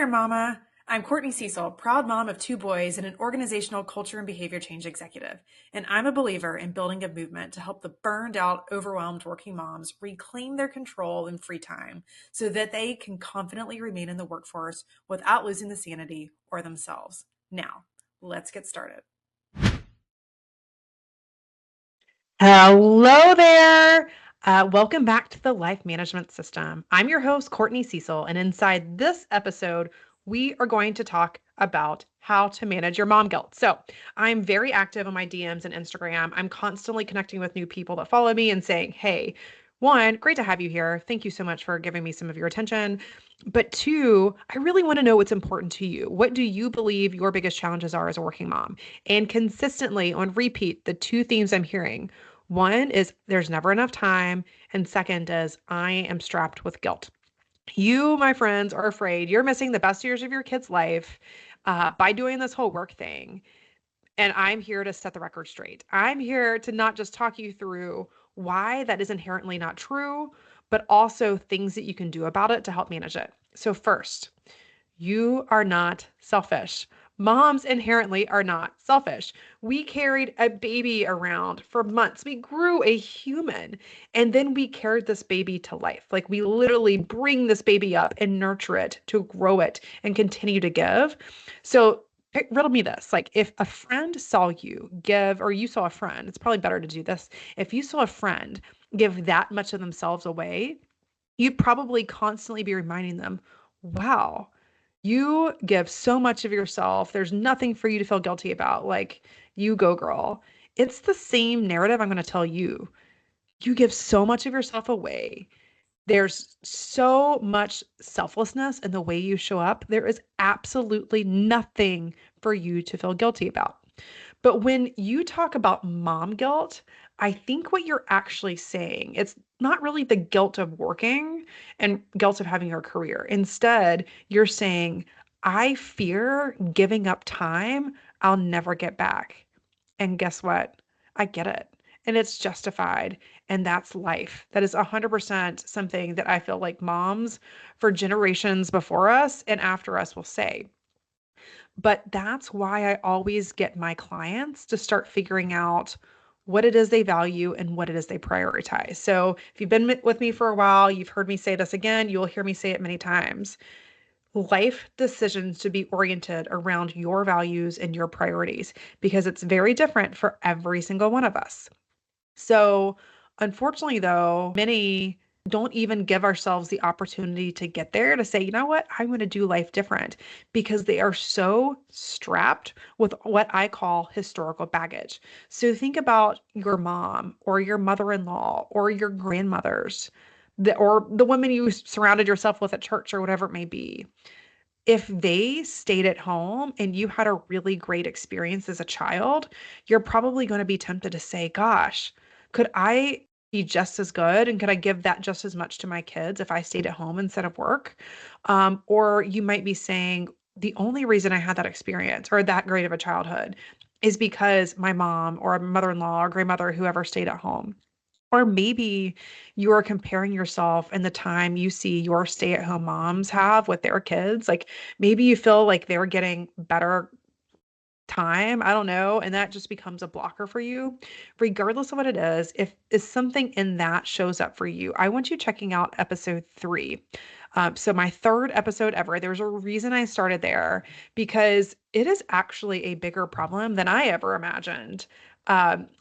Mama. I'm Courtney Cecil, proud mom of two boys and an organizational culture and behavior change executive. And I'm a believer in building a movement to help the burned out, overwhelmed working moms reclaim their control and free time so that they can confidently remain in the workforce without losing the sanity or themselves. Now, let's get started. Hello there. Welcome back to the Life Management System. I'm your host, Courtney Cecil, and inside this episode, we are going to talk about how to manage your mom guilt. So, I'm very active on my DMs and Instagram. I'm constantly connecting with new people that follow me and saying, hey, one, great to have you here. Thank you so much for giving me some of your attention. But two, I really want to know what's important to you. What do you believe your biggest challenges are as a working mom? And consistently on repeat, the two themes I'm hearing. One is there's never enough time. And second is I am strapped with guilt. You, my friends, are afraid you're missing the best years of your kid's life by doing this whole work thing. And I'm here to set the record straight. I'm here to not just talk you through why that is inherently not true, but also things that you can do about it to help manage it. So, first, you are not selfish. Moms inherently are not selfish. We carried a baby around for months. We grew a human and then we carried this baby to life. Like we literally bring this baby up and nurture it to grow it and continue to give. So, riddle me this, like if a friend saw you give, or you saw a friend, it's probably better to do this. If you saw a friend give that much of themselves away, you'd probably constantly be reminding them, wow, you give so much of yourself. There's nothing for you to feel guilty about. Like, you go, girl. It's the same narrative I'm going to tell you. You give so much of yourself away. There's so much selflessness in the way you show up. There is absolutely nothing for you to feel guilty about. But when you talk about mom guilt, I think what you're actually saying, it's not really the guilt of working and guilt of having your career. Instead, you're saying, I fear giving up time I'll never get back. And guess what? I get it. And it's justified. And that's life. That is 100% something that I feel like moms for generations before us and after us will say. But that's why I always get my clients to start figuring out what it is they value and what it is they prioritize. So if you've been with me for a while, you've heard me say this again, you'll hear me say it many times. Life decisions to be oriented around your values and your priorities because it's very different for every single one of us. So, unfortunately, though, many don't even give ourselves the opportunity to get there to say, you know what, I'm going to do life different because they are so strapped with what I call historical baggage. So, think about your mom or your mother in law or your grandmothers. Or the women you surrounded yourself with at church or whatever it may be. If they stayed at home and you had a really great experience as a child, you're probably going to be tempted to say, gosh, could I be just as good and could I give that just as much to my kids if I stayed at home instead of work? Or you might be saying, the only reason I had that experience or that great of a childhood is because my mom or mother-in-law or grandmother, whoever stayed at home. Or maybe you are comparing yourself and the time you see your stay-at-home moms have with their kids. Like maybe you feel like they're getting better time, I don't know, and that just becomes a blocker for you. Regardless of what it is something in that shows up for you, I want you checking out episode 3. So my third episode ever, there's a reason I started there because it is actually a bigger problem than I ever imagined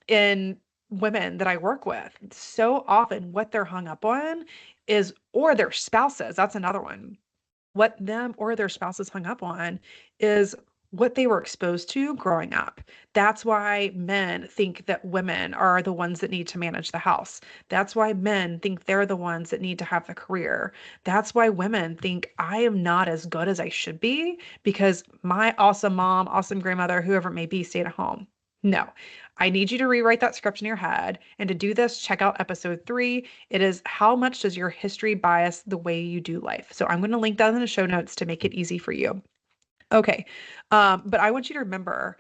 in women that I work with. So often what they're hung up on is, or their spouses, that's another one. What them or their spouses hung up on is what they were exposed to growing up. That's why men think that women are the ones that need to manage the house. That's why men think they're the ones that need to have the career. That's why women think I am not as good as I should be because my awesome mom, awesome grandmother, whoever it may be, stayed at home. No, I need you to rewrite that script in your head. And to do this, check out episode 3. It is how much does your history bias the way you do life? So I'm going to link that in the show notes to make it easy for you. Okay. But I want you to remember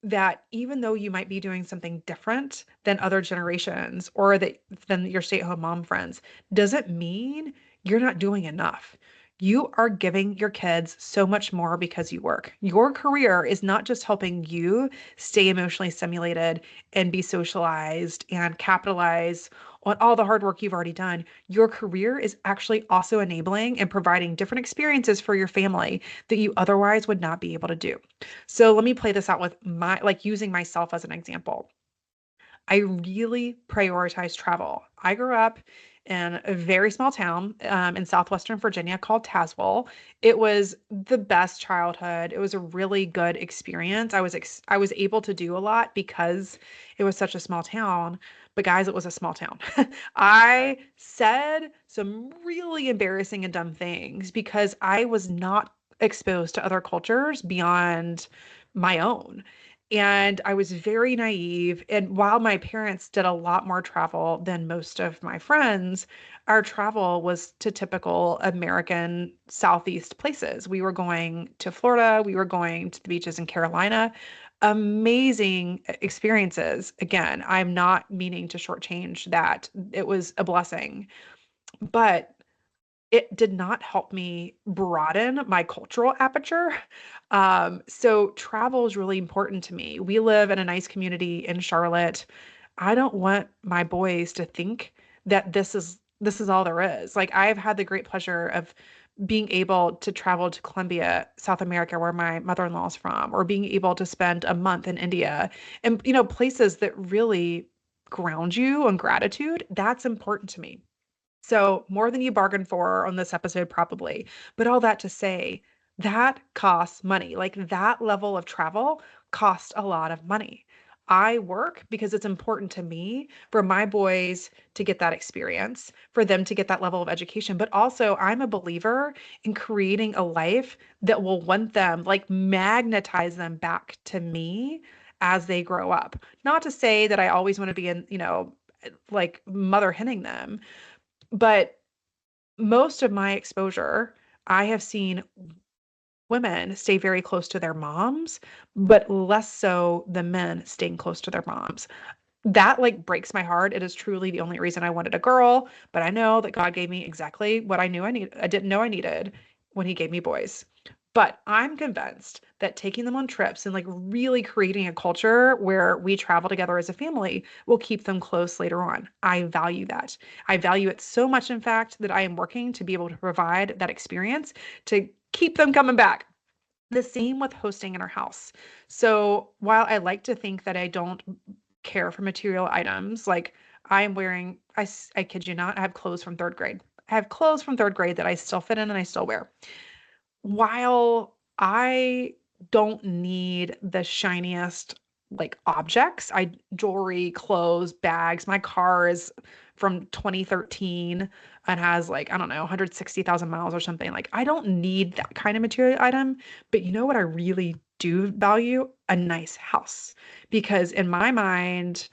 that even though you might be doing something different than other generations or that than your stay-at-home mom friends, doesn't mean you're not doing enough. You are giving your kids so much more because you work. Your career is not just helping you stay emotionally stimulated and be socialized and capitalize on all the hard work you've already done. Your career is actually also enabling and providing different experiences for your family that you otherwise would not be able to do. So let me play this out with like using myself as an example. I really prioritize travel. I grew up in a very small town in southwestern Virginia called Tazewell. It was the best childhood. It was a really good experience. I was able to do a lot because it was such a small town. But guys, it was a small town. I said some really embarrassing and dumb things because I was not exposed to other cultures beyond my own. And I was very naive. And while my parents did a lot more travel than most of my friends, our travel was to typical American Southeast places. We were going to Florida, we were going to the beaches in Carolina. Amazing experiences. Again, I'm not meaning to shortchange that. It was a blessing. But it did not help me broaden my cultural aperture. So travel is really important to me. We live in a nice community in Charlotte. I don't want my boys to think that this is all there is. Like I've had the great pleasure of being able to travel to Colombia, South America, where my mother-in-law is from, or being able to spend a month in India and places that really ground you in gratitude. That's important to me. So, more than you bargained for on this episode, probably. But all that to say, that costs money. Like that level of travel costs a lot of money. I work because it's important to me for my boys to get that experience, for them to get that level of education. But also, I'm a believer in creating a life that will want them, like magnetize them back to me as they grow up. Not to say that I always want to be in, like mother henning them, but most of my exposure, I have seen women stay very close to their moms, but less so the men staying close to their moms. That like breaks my heart. It is truly the only reason I wanted a girl, but I know that God gave me exactly what I didn't know I needed when he gave me boys. But I'm convinced that taking them on trips and like really creating a culture where we travel together as a family will keep them close later on. I value that. I value it so much, in fact, that I am working to be able to provide that experience to keep them coming back. The same with hosting in our house. So while I like to think that I don't care for material items, like I am wearing, I kid you not, I have clothes from third grade. I have clothes from third grade that I still fit in and I still wear. While I don't need the shiniest like objects, I jewelry, clothes, bags, my car is from 2013 and has like, I don't know, 160,000 miles or something. Like I don't need that kind of material item, but you know what I really do value? A nice house. Because in my mind,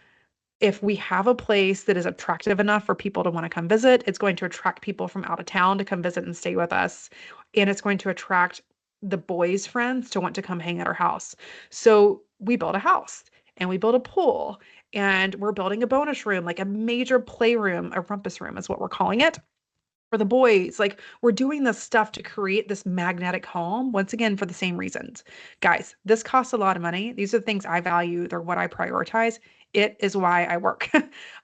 if we have a place that is attractive enough for people to want to come visit, it's going to attract people from out of town to come visit and stay with us. And it's going to attract the boys' friends to want to come hang at our house. So we built a house and we built a pool and we're building a bonus room, like a major playroom, a rumpus room is what we're calling it for the boys. Like we're doing this stuff to create this magnetic home, once again, for the same reasons. Guys, this costs a lot of money. These are the things I value. They're what I prioritize. It is why I work.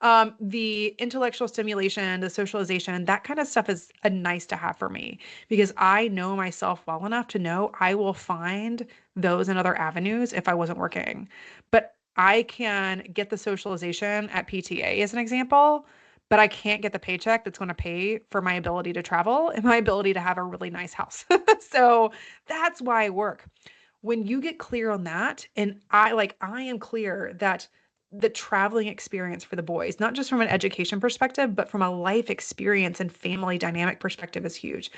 The intellectual stimulation, the socialization, that kind of stuff is a nice to have for me because I know myself well enough to know I will find those and other avenues if I wasn't working. But I can get the socialization at PTA as an example, but I can't get the paycheck that's going to pay for my ability to travel and my ability to have a really nice house. So that's why I work. When you get clear on that, and I am clear that the traveling experience for the boys, not just from an education perspective, but from a life experience and family dynamic perspective is huge.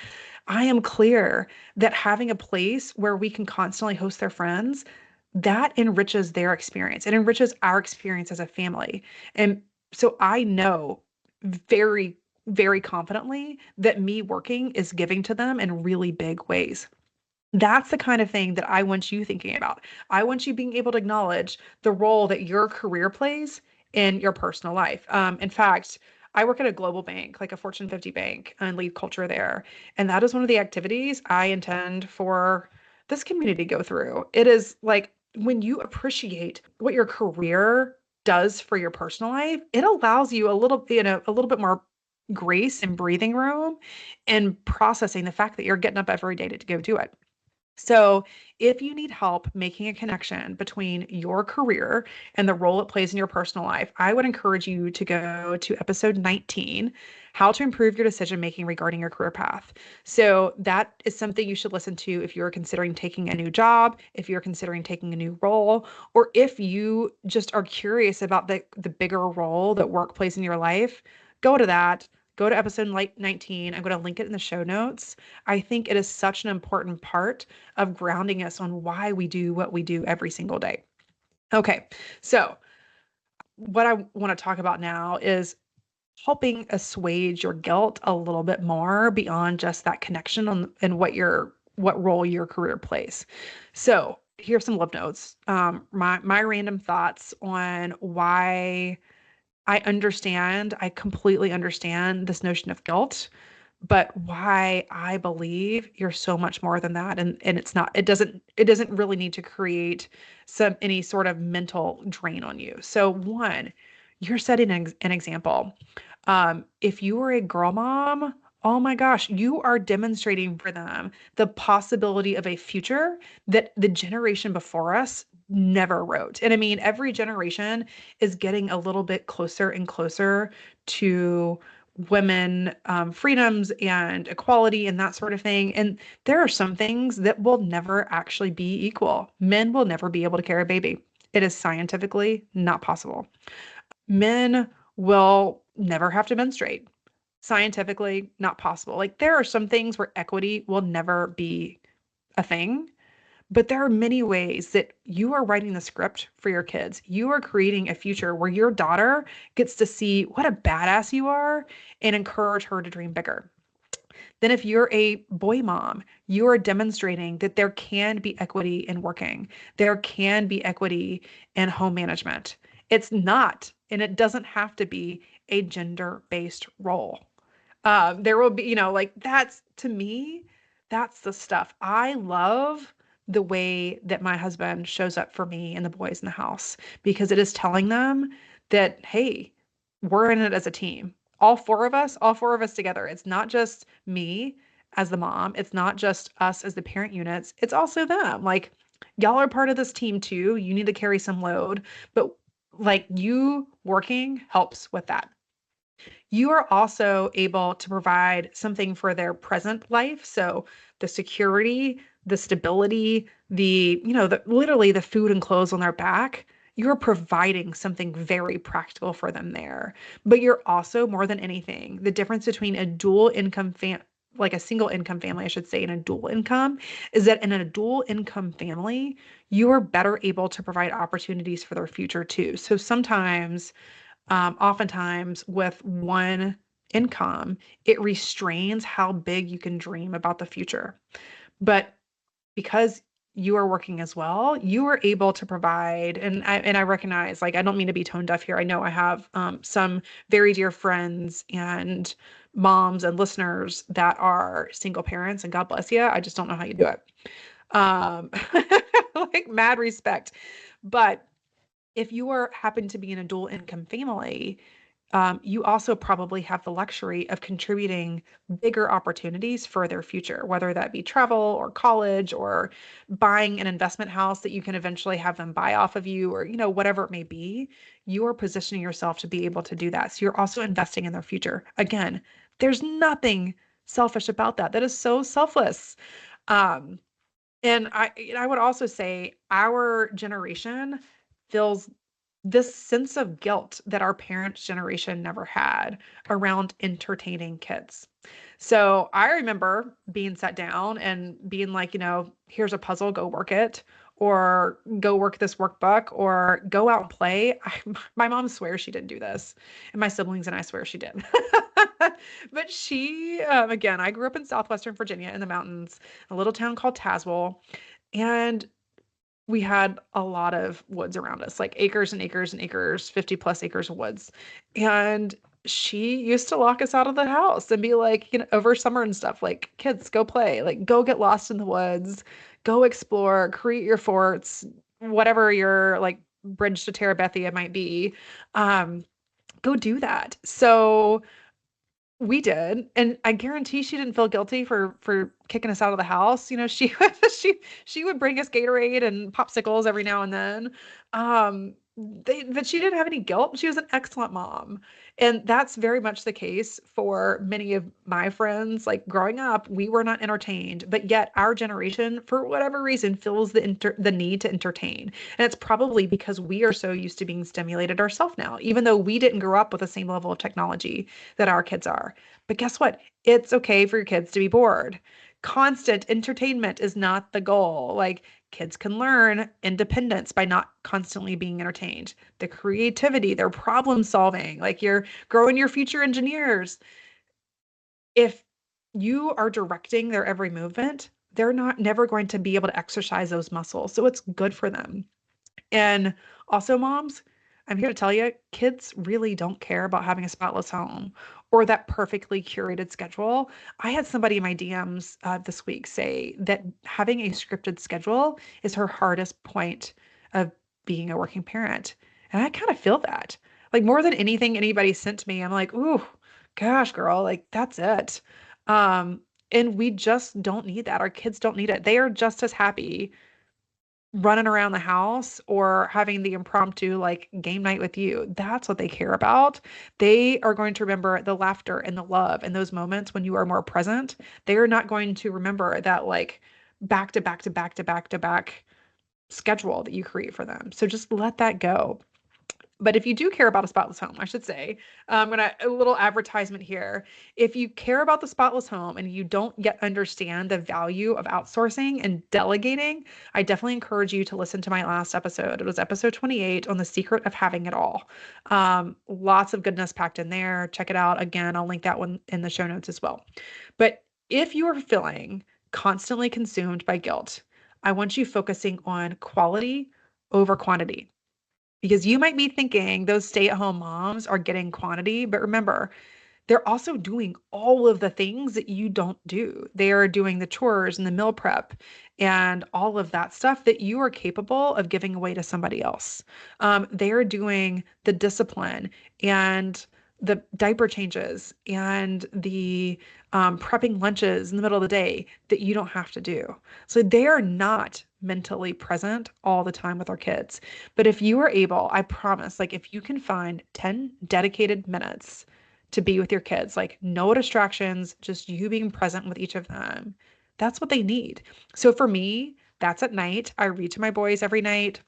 I am clear that having a place where we can constantly host their friends, that enriches their experience. It enriches our experience as a family. And so I know very, very confidently that me working is giving to them in really big ways. That's the kind of thing that I want you thinking about. I want you being able to acknowledge the role that your career plays in your personal life. In fact, I work at a global bank, like a Fortune 50 bank, and lead culture there. And that is one of the activities I intend for this community to go through. It is like when you appreciate what your career does for your personal life, it allows you a little, a little bit more grace and breathing room and processing the fact that you're getting up every day to go do it. So, if you need help making a connection between your career and the role it plays in your personal life, I would encourage you to go to episode 19, How to Improve Your Decision Making Regarding Your Career Path. So, that is something you should listen to if you're considering taking a new job, if you're considering taking a new role, or if you just are curious about the bigger role that work plays in your life. Go to that. Go to episode 19. I'm going to link it in the show notes. I think it is such an important part of grounding us on why we do what we do every single day. Okay, so what I want to talk about now is helping assuage your guilt a little bit more beyond just that connection on and what role your career plays. So here's some love notes. My random thoughts on why I completely understand this notion of guilt, but why I believe you're so much more than that. And it doesn't really need to create any sort of mental drain on you. So one, you're setting an example. If you were a girl mom, oh my gosh, you are demonstrating for them the possibility of a future that the generation before us never wrote. And I mean, every generation is getting a little bit closer and closer to women freedoms and equality and that sort of thing. And there are some things that will never actually be equal. Men will never be able to carry a baby. It is scientifically not possible. Men will never have to menstruate. Scientifically not possible. Like there are some things where equity will never be a thing. But there are many ways that you are writing the script for your kids. You are creating a future where your daughter gets to see what a badass you are and encourage her to dream bigger. Then, if you're a boy mom, you are demonstrating that there can be equity in working, there can be equity in home management. It's not, and it doesn't have to be a gender based role. There will be, like that's to me, that's the stuff. I love the way that my husband shows up for me and the boys in the house because it is telling them that, hey, we're in it as a team. All four of us together. It's not just me as the mom, it's not just us as the parent units, it's also them. Like, y'all are part of this team too. You need to carry some load, but like you working helps with that. You are also able to provide something for their present life. So the security, the stability, literally the food and clothes on their back. You're providing something very practical for them there. But you're also more than anything, the difference between a dual income like a single income family, I should say, and a dual income is that in a dual income family, you are better able to provide opportunities for their future too. So sometimes oftentimes with one income, it restrains how big you can dream about the future. But because you are working as well, you are able to provide, and I recognize, like, I don't mean to be tone deaf here. I know I have some very dear friends and moms and listeners that are single parents, and God bless you. I just don't know how you do it. Um, like mad respect. But if you are happen to be in a dual income family, you also probably have the luxury of contributing bigger opportunities for their future, whether that be travel or college or buying an investment house that you can eventually have them buy off of you or, whatever it may be. You are positioning yourself to be able to do that. So you're also investing in their future. Again, there's nothing selfish about that. That is so selfless. Um, and I would also say our generation feels this sense of guilt that our parents' generation never had around entertaining kids. So I remember being sat down and being like, here's a puzzle, go work it, or go work this workbook, or go out and play. My mom swears she didn't do this, and my siblings and I swear she did. But she, again, I grew up in southwestern Virginia in the mountains, a little town called Tazewell, and we had a lot of woods around us, like acres and acres and acres, 50 plus acres of woods. And she used to lock us out of the house and be like, over summer and stuff, like, kids, go play, like, go get lost in the woods, go explore, create your forts, whatever your like bridge to Terabithia might be. Um, Go do that. So we did, and I guarantee she didn't feel guilty for kicking us out of the house. She she would bring us Gatorade and popsicles every now and then. But she didn't have any guilt. She was an excellent mom, and that's very much the case for many of my friends. Like growing up, we were not entertained, but yet our generation, for whatever reason, feels the need to entertain, and it's probably because we are so used to being stimulated ourselves now, even though we didn't grow up with the same level of technology that our kids are. But guess what? It's okay for your kids to be bored. Constant entertainment is not the goal. Like kids can learn independence by not constantly being entertained. The creativity, their problem solving, like you're growing your future engineers. If you are directing their every movement, they're not never going to be able to exercise those muscles. So it's good for them. And also, moms, I'm here to tell you, kids really don't care about having a spotless home or that perfectly curated schedule. I had somebody in my DMs this week say that having a scripted schedule is her hardest point of being a working parent. And I kind of feel that. Like more than anything anybody sent to me, I'm like, ooh, gosh, girl, like that's it. Um, and we just don't need that. Our kids don't need it. They are just as happy running around the house or having the impromptu like game night with you. That's what they care about. They are going to remember the laughter and the love and those moments when you are more present. They are not going to remember that like back to back to back to back to back schedule that you create for them. So just let that go. But if you do care about a spotless home, I should say, I'm gonna a little advertisement here. If you care about the spotless home and you don't yet understand the value of outsourcing and delegating, I definitely encourage you to listen to my last episode. It was episode 28 on the secret of having it all. Lots of goodness packed in there. Check it out. Again, I'll link that one in the show notes as well. But if you are feeling constantly consumed by guilt, I want you focusing on quality over quantity. Because you might be thinking those stay-at-home moms are getting quantity, but remember, they're also doing all of the things that you don't do. They are doing the chores and the meal prep and all of that stuff that you are capable of giving away to somebody else. They are doing the discipline and the diaper changes and the prepping lunches in the middle of the day that you don't have to do. So they are not mentally present all the time with our kids. But if you are able, I promise, like if you can find 10 dedicated minutes to be with your kids, like no distractions, just you being present with each of them. That's what they need. So for me, that's at night. I read to my boys every night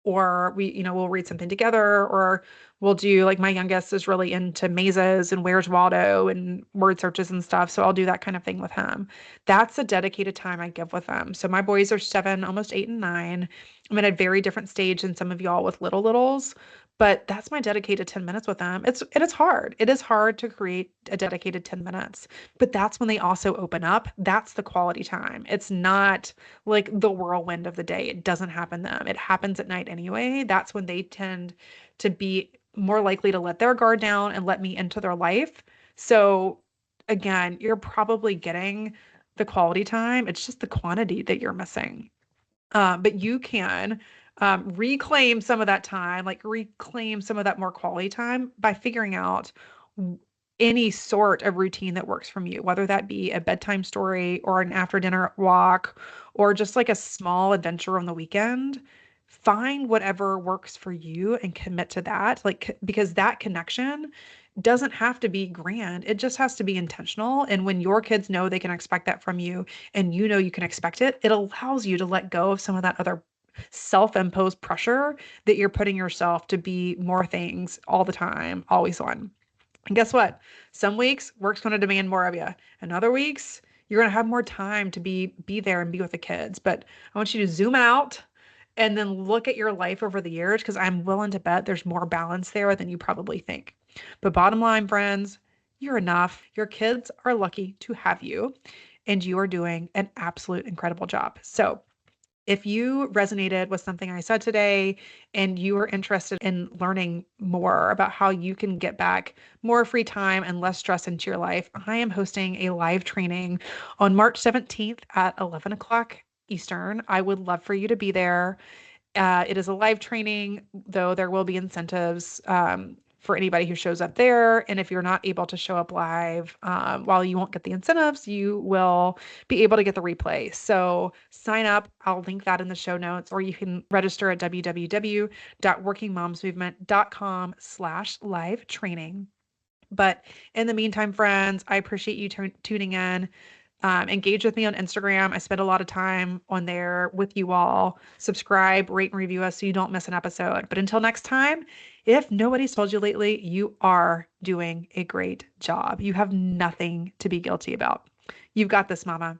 or we'll read something together, or we'll do like my youngest is really into mazes and Where's Waldo and word searches and stuff. So I'll do that kind of thing with him. That's the dedicated time I give with them. So my boys are 7, almost 8 and 9. I'm at a very different stage than some of y'all with littles, but that's my dedicated 10 minutes with them. It is hard. It is hard to create a dedicated 10 minutes, but that's when they also open up. That's the quality time. It's not like the whirlwind of the day. It doesn't happen then. It happens at night anyway. That's when they tend to be more likely to let their guard down and let me into their life. So again, you're probably getting the quality time. It's just the quantity that you're missing. But you can reclaim some of that time, like reclaim some of that more quality time by figuring out any sort of routine that works from you, whether that be a bedtime story or an after dinner walk or just like a small adventure on the weekend. Find whatever works for you and commit to that. Like, because that connection doesn't have to be grand. It just has to be intentional. And when your kids know they can expect that from you and you know you can expect it, it allows you to let go of some of that other self-imposed pressure that you're putting yourself to be more things all the time, always on. And guess what? Some weeks work's going to demand more of you. And other weeks you're going to have more time to be there and be with the kids. But I want you to zoom out and then look at your life over the years because I'm willing to bet there's more balance there than you probably think. But bottom line, friends, you're enough. Your kids are lucky to have you, and you are doing an absolute incredible job. So If you resonated with something I said today and you are interested in learning more about how you can get back more free time and less stress into your life, I am hosting a live training on March 17th at 11 o'clock Eastern. I would love for you to be there. It is a live training, though there will be incentives for anybody who shows up there. And if you're not able to show up live, while you won't get the incentives, you will be able to get the replay. So sign up. I'll link that in the show notes, or you can register at www.workingmomsmovement.com/live training. But in the meantime, friends, I appreciate you tuning in. Engage with me on Instagram. I spend a lot of time on there with you all. Subscribe, rate, and review us so you don't miss an episode. But until next time, if nobody's told you lately, you are doing a great job. You have nothing to be guilty about. You've got this, Mama.